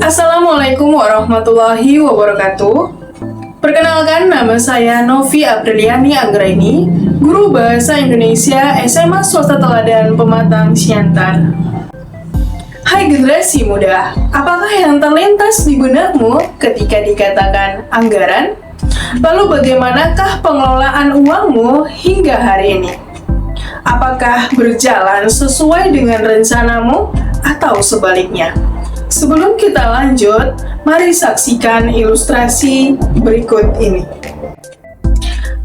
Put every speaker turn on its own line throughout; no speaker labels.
Assalamualaikum warahmatullahi wabarakatuh. Perkenalkan, nama saya Novi Apriliani Anggraini, Guru Bahasa Indonesia SMA Swasta Teladan Pematang Siantar. Hai generasi muda, apakah yang terlintas di benakmu ketika dikatakan anggaran? Lalu bagaimanakah pengelolaan uangmu hingga hari ini? Apakah berjalan sesuai dengan rencanamu atau sebaliknya? Sebelum kita lanjut, mari saksikan ilustrasi berikut ini.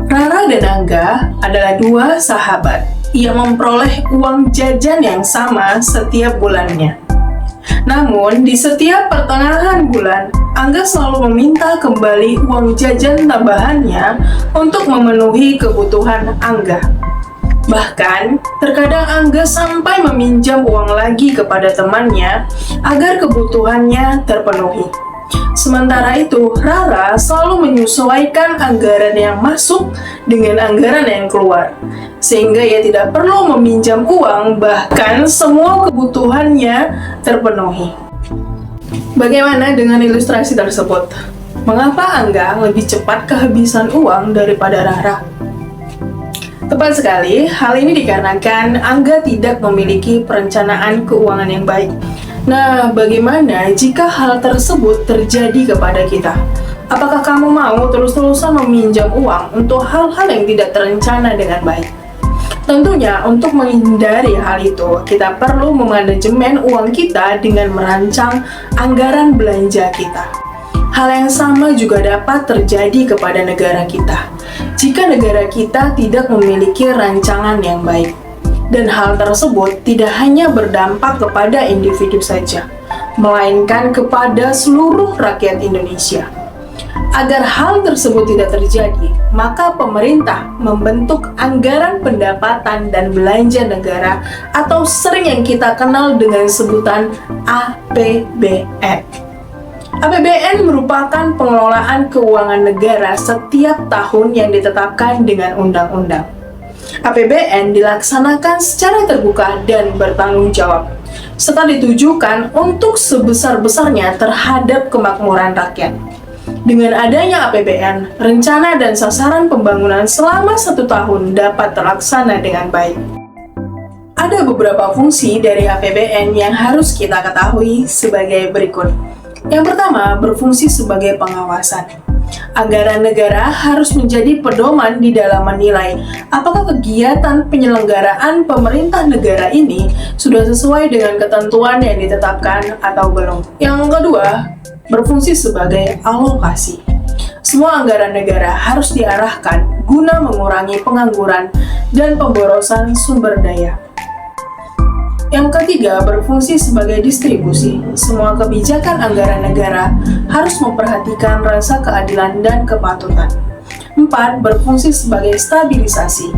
Rara dan Angga adalah dua sahabat yang memperoleh uang jajan yang sama setiap bulannya. Namun, di setiap pertengahan bulan, Angga selalu meminta kembali uang jajan tambahannya untuk memenuhi kebutuhan Angga. Bahkan, terkadang Angga sampai meminjam uang lagi kepada temannya agar kebutuhannya terpenuhi. Sementara itu, Rara selalu menyesuaikan anggaran yang masuk dengan anggaran yang keluar, sehingga ia tidak perlu meminjam uang, bahkan semua kebutuhannya terpenuhi. Bagaimana dengan ilustrasi tersebut? Mengapa Angga lebih cepat kehabisan uang daripada Rara? Tepat sekali, hal ini dikarenakan Angga tidak memiliki perencanaan keuangan yang baik. Nah, bagaimana jika hal tersebut terjadi kepada kita? Apakah kamu mau terus-terusan meminjam uang untuk hal-hal yang tidak terencana dengan baik? Tentunya, untuk menghindari hal itu, kita perlu memanajemen uang kita dengan merancang anggaran belanja kita. Hal yang sama juga dapat terjadi kepada negara kita, jika negara kita tidak memiliki rancangan yang baik. Dan hal tersebut tidak hanya berdampak kepada individu saja, melainkan kepada seluruh rakyat Indonesia. Agar hal tersebut tidak terjadi, maka pemerintah membentuk anggaran pendapatan dan belanja negara atau sering yang kita kenal dengan sebutan APBN. APBN merupakan pengelolaan keuangan negara setiap tahun yang ditetapkan dengan undang-undang. APBN dilaksanakan secara terbuka dan bertanggung jawab, serta ditujukan untuk sebesar-besarnya terhadap kemakmuran rakyat. Dengan adanya APBN, rencana dan sasaran pembangunan selama 1 tahun dapat terlaksana dengan baik. Ada beberapa fungsi dari APBN yang harus kita ketahui sebagai berikut. Yang pertama, berfungsi sebagai pengawasan. Anggaran negara harus menjadi pedoman di dalam menilai apakah kegiatan penyelenggaraan pemerintah negara ini sudah sesuai dengan ketentuan yang ditetapkan atau belum. Yang kedua, berfungsi sebagai alokasi. Semua anggaran negara harus diarahkan guna mengurangi pengangguran dan pemborosan sumber daya. Yang ketiga, berfungsi sebagai distribusi. Semua kebijakan anggaran negara harus memperhatikan rasa keadilan dan kepatutan. 4. Berfungsi sebagai stabilisasi.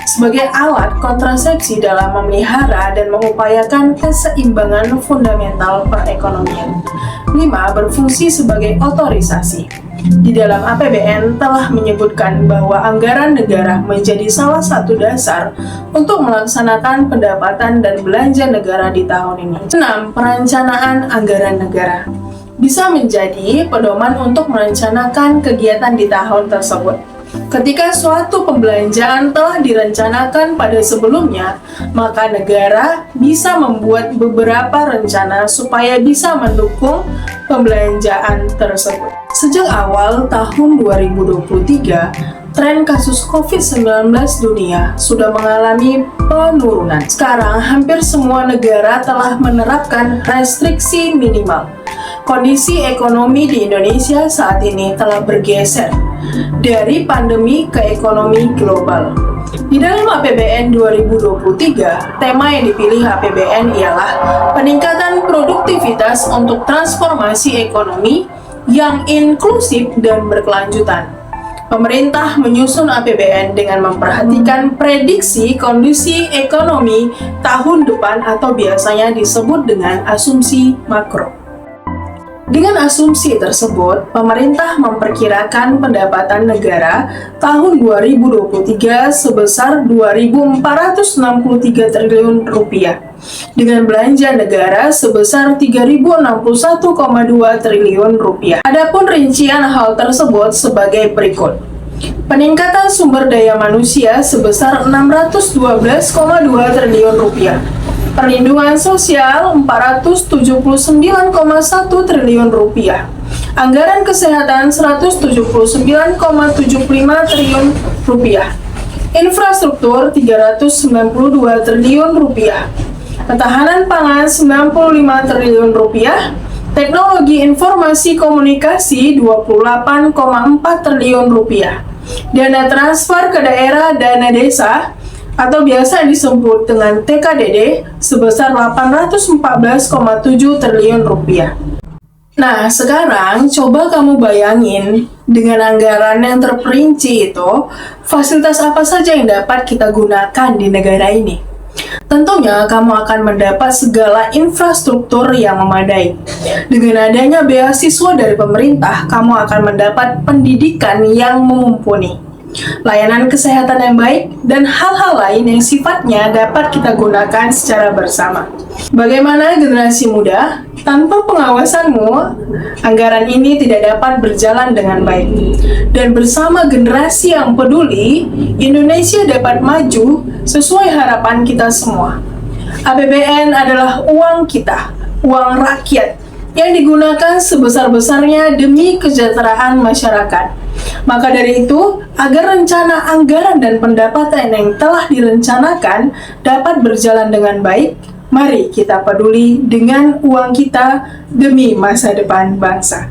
Sebagai alat kontrasepsi dalam memelihara dan mengupayakan keseimbangan fundamental perekonomian. 5. Berfungsi sebagai otorisasi. Di dalam APBN telah menyebutkan bahwa anggaran negara menjadi salah satu dasar untuk melaksanakan pendapatan dan belanja negara di tahun ini. 6. Perencanaan anggaran negara bisa menjadi pedoman untuk merencanakan kegiatan di tahun tersebut. Ketika suatu pembelanjaan telah direncanakan pada sebelumnya, maka negara bisa membuat beberapa rencana supaya bisa mendukung pembelanjaan tersebut. Sejak awal tahun 2023, tren kasus COVID-19 dunia sudah mengalami penurunan. Sekarang, hampir semua negara telah menerapkan restriksi minimal. Kondisi ekonomi di Indonesia saat ini telah bergeser dari pandemi ke ekonomi global. Di dalam APBN 2023, tema yang dipilih APBN ialah peningkatan produktivitas untuk transformasi ekonomi yang inklusif dan berkelanjutan. Pemerintah menyusun APBN dengan memperhatikan prediksi kondisi ekonomi tahun depan atau biasanya disebut dengan asumsi makro. Dengan asumsi tersebut, pemerintah memperkirakan pendapatan negara tahun 2023 sebesar 2.463 triliun rupiah, dengan belanja negara sebesar 3.061,2 triliun rupiah. Adapun rincian hal tersebut sebagai berikut. Peningkatan sumber daya manusia sebesar 612,2 triliun rupiah. Perlindungan sosial 479,1 triliun rupiah. Anggaran kesehatan 179,75 triliun rupiah. Infrastruktur 392 triliun rupiah. Ketahanan pangan 95 triliun rupiah. Teknologi informasi komunikasi 28,4 triliun rupiah. Dana transfer ke daerah dana desa atau biasa disebut dengan TKDD sebesar 814,7 triliun rupiah. Nah, sekarang coba kamu bayangin dengan anggaran yang terperinci itu, fasilitas apa saja yang dapat kita gunakan di negara ini. Tentunya kamu akan mendapat segala infrastruktur yang memadai. Dengan adanya beasiswa dari pemerintah, kamu akan mendapat pendidikan yang mumpuni, layanan kesehatan yang baik, dan hal-hal lain yang sifatnya dapat kita gunakan secara bersama. Bagaimana generasi muda? Tanpa pengawasanmu, anggaran ini tidak dapat berjalan dengan baik. Dan bersama generasi yang peduli, Indonesia dapat maju sesuai harapan kita semua. APBN adalah uang kita, uang rakyat, yang digunakan sebesar-besarnya demi kesejahteraan masyarakat. Maka dari itu, agar rencana anggaran dan pendapatan yang telah direncanakan dapat berjalan dengan baik, mari kita peduli dengan uang kita demi masa depan bangsa.